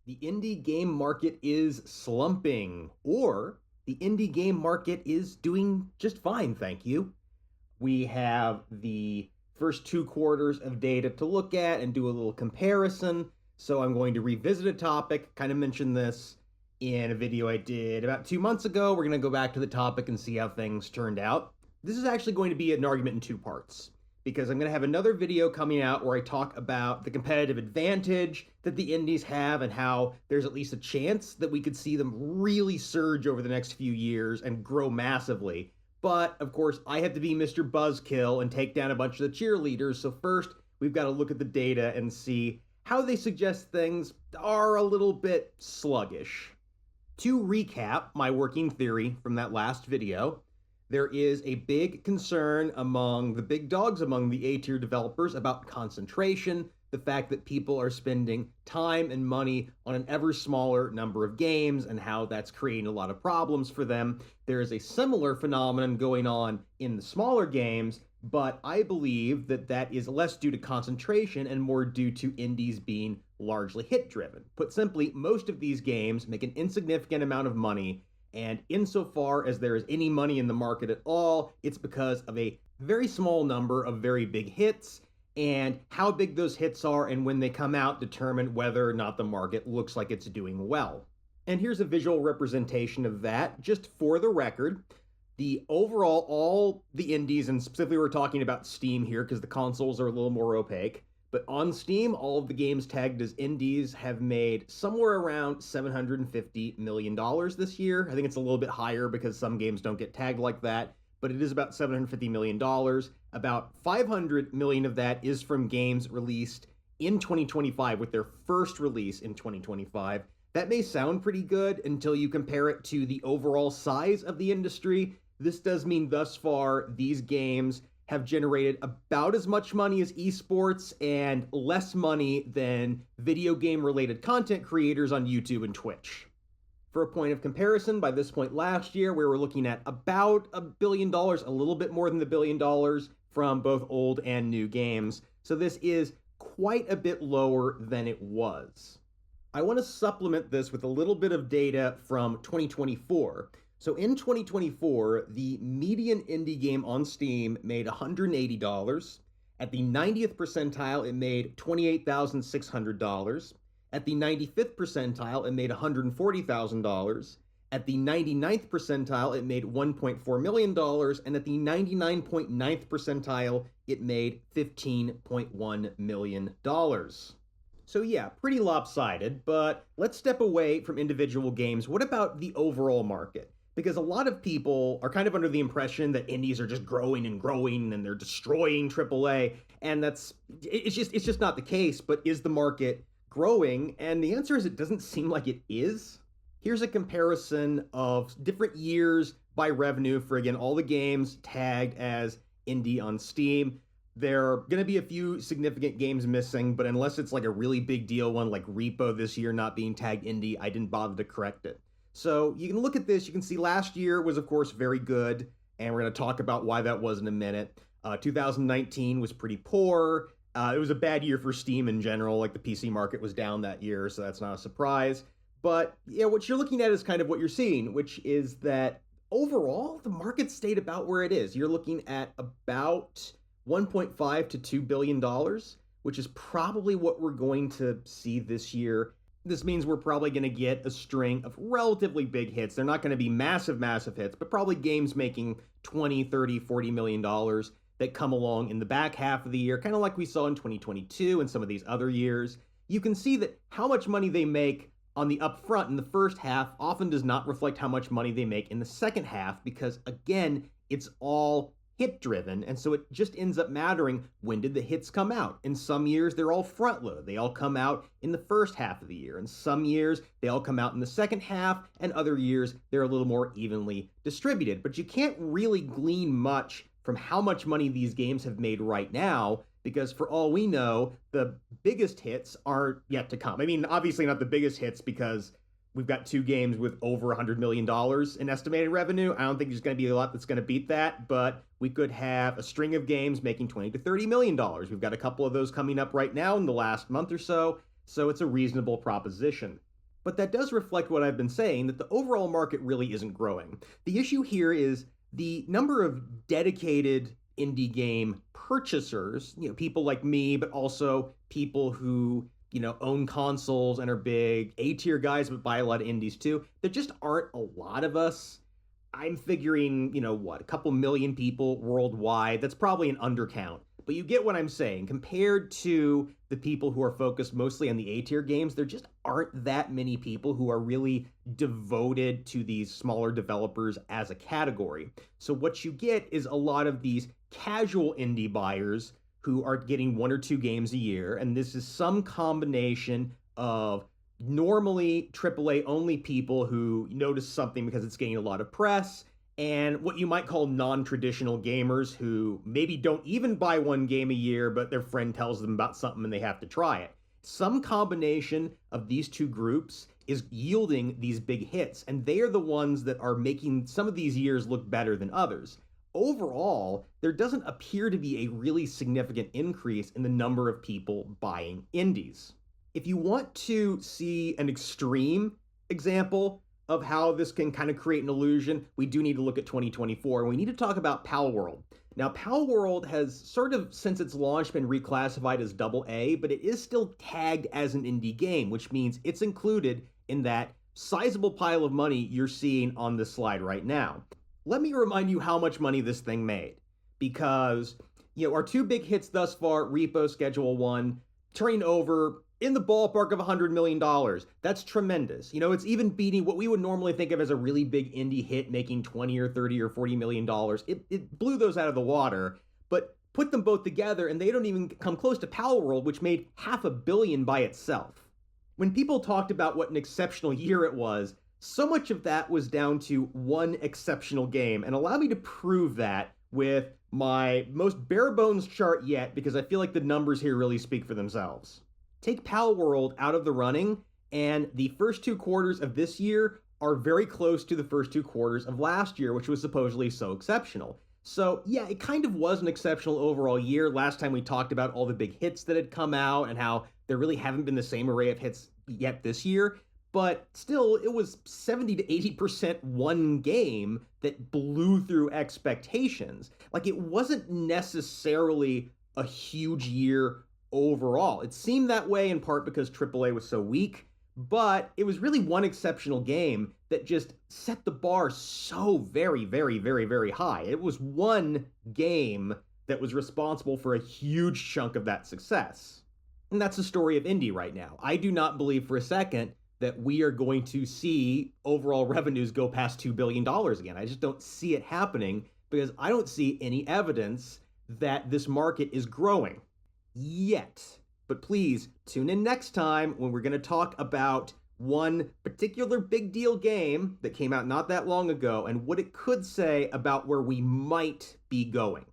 The indie game market is slumping, or the indie game market is doing just fine, thank you. We have the first 2 quarters of data to look at and do a little comparison. So I'm going to revisit a topic, kind of mentioned this in a video I did about 2 months ago. We're going to go back to the topic and see how things turned out. This is actually going to be an argument in 2 parts, because I'm going to have another video coming out where I talk about the competitive advantage that the indies have and how there's at least a chance that we could see them really surge over the next few years and grow massively. But, of course, I have to be Mr. Buzzkill and take down a bunch of the cheerleaders, so first we've got to look at the data and see how they suggest things are a little bit sluggish. To recap my working theory from that last video, there is a big concern among the big dogs, among the A-tier developers, about concentration, the fact that people are spending time and money on an ever smaller number of games and how that's creating a lot of problems for them. There is a similar phenomenon going on in the smaller games, but I believe that that is less due to concentration and more due to indies being largely hit-driven. Put simply, most of these games make an insignificant amount of money, and insofar as there is any money in the market at all, it's because of a very small number of very big hits, and how big those hits are and when they come out determine whether or not the market looks like it's doing well. And here's a visual representation of that, just for the record. The overall, all the indies, and specifically we're talking about Steam here because the consoles are a little more opaque, but on Steam, all of the games tagged as indies have made somewhere around $750 million this year. I think it's a little bit higher because some games don't get tagged like that, but it is about $750 million. About $500 million of that is from games released in 2025 with their first release in 2025. That may sound pretty good until you compare it to the overall size of the industry. This does mean thus far these games have generated about as much money as esports and less money than video game related content creators on YouTube and Twitch. For a point of comparison, by this point last year, we were looking at about $1 billion, a little bit more than the $1 billion from both old and new games. So this is quite a bit lower than it was. I want to supplement this with a little bit of data from 2024. So in 2024, the median indie game on Steam made $180. At the 90th percentile, it made $28,600. At the 95th percentile, it made $140,000. At the 99th percentile, it made $1.4 million. And at the 99.9th percentile, it made $15.1 million. So yeah, pretty lopsided, but let's step away from individual games. What about the overall market? Because a lot of people are kind of under the impression that indies are just growing and growing and they're destroying AAA, and it's just not the case. But is the market growing? And the answer is it doesn't seem like it is. Here's a comparison of different years by revenue for, again, all the games tagged as indie on Steam. There are going to be a few significant games missing, but unless it's like a really big deal one like Repo this year not being tagged indie, I didn't bother to correct it. So you can look at this, you can see last year was of course very good, and we're going to talk about why that was in a minute. 2019 was pretty poor. It was a bad year for Steam in general, like the PC market was down that year, so that's not a surprise. But yeah, what you're looking at is kind of what you're seeing, which is that overall, the market stayed about where it is. You're looking at about $1.5 to $2 billion, which is probably what we're going to see this year. This means we're probably going to get a string of relatively big hits. They're not going to be massive hits, but probably games making $20, $30, $40 million that come along in the back half of the year, kind of like we saw in 2022 and some of these other years. You can see that how much money they make on the upfront in the first half often does not reflect how much money they make in the second half, because again, it's all hit driven, and so it just ends up mattering when did the hits come out. In some years they're all front loaded, they all come out in the first half of the year. In some years they all come out in the second half, and other years they're a little more evenly distributed. But you can't really glean much from how much money these games have made right now, because for all we know, the biggest hits aren't yet to come. I mean, obviously not the biggest hits, because we've got 2 games with over $100 million in estimated revenue. I don't think there's going to be a lot that's going to beat that, but we could have a string of games making $20 to $30 million. We've got a couple of those coming up right now in the last month or so, so it's a reasonable proposition. But that does reflect what I've been saying, that the overall market really isn't growing. The issue here is the number of dedicated indie game purchasers, people like me, but also people who, own consoles and are big A-tier guys but buy a lot of indies too. There just aren't a lot of us. I'm figuring, a couple million people worldwide. That's probably an undercount. But you get what I'm saying. Compared to the people who are focused mostly on the A-tier games, there just aren't that many people who are really devoted to these smaller developers as a category. So what you get is a lot of these casual indie buyers who are getting 1 or 2 games a year, and this is some combination of normally AAA only people who notice something because it's getting a lot of press, and what you might call non-traditional gamers who maybe don't even buy 1 game a year, but their friend tells them about something and they have to try it. Some combination of these 2 groups is yielding these big hits, and they are the ones that are making some of these years look better than others. Overall, there doesn't appear to be a really significant increase in the number of people buying indies. If you want to see an extreme example of how this can kind of create an illusion, we do need to look at 2024, and we need to talk about Pal World. Now, Pal World has sort of, since its launch, been reclassified as AA, but it is still tagged as an indie game, which means it's included in that sizable pile of money you're seeing on this slide right now. Let me remind you how much money this thing made, because, our 2 big hits thus far, Repo Schedule 1, turning over in the ballpark of $100 million. That's tremendous. It's even beating what we would normally think of as a really big indie hit making 20 or 30 or $40 million. It blew those out of the water, but put them both together and they don't even come close to Pal World, which made $500 million by itself. When people talked about what an exceptional year it was, so much of that was down to 1 exceptional game. And allow me to prove that with my most bare bones chart yet, because I feel like the numbers here really speak for themselves. Take Pal World out of the running, and the first 2 quarters of this year are very close to the first 2 quarters of last year, which was supposedly so exceptional. So yeah, it kind of was an exceptional overall year. Last time we talked about all the big hits that had come out and how there really haven't been the same array of hits yet this year. But still, it was 70 to 80% one game that blew through expectations. Like, it wasn't necessarily a huge year overall. It seemed that way in part because AAA was so weak, but it was really 1 exceptional game that just set the bar so very, very, very, very high. It was 1 game that was responsible for a huge chunk of that success. And that's the story of indie right now. I do not believe for a second that we are going to see overall revenues go past $2 billion again. I just don't see it happening because I don't see any evidence that this market is growing yet. But please tune in next time when we're going to talk about one particular big deal game that came out not that long ago and what it could say about where we might be going.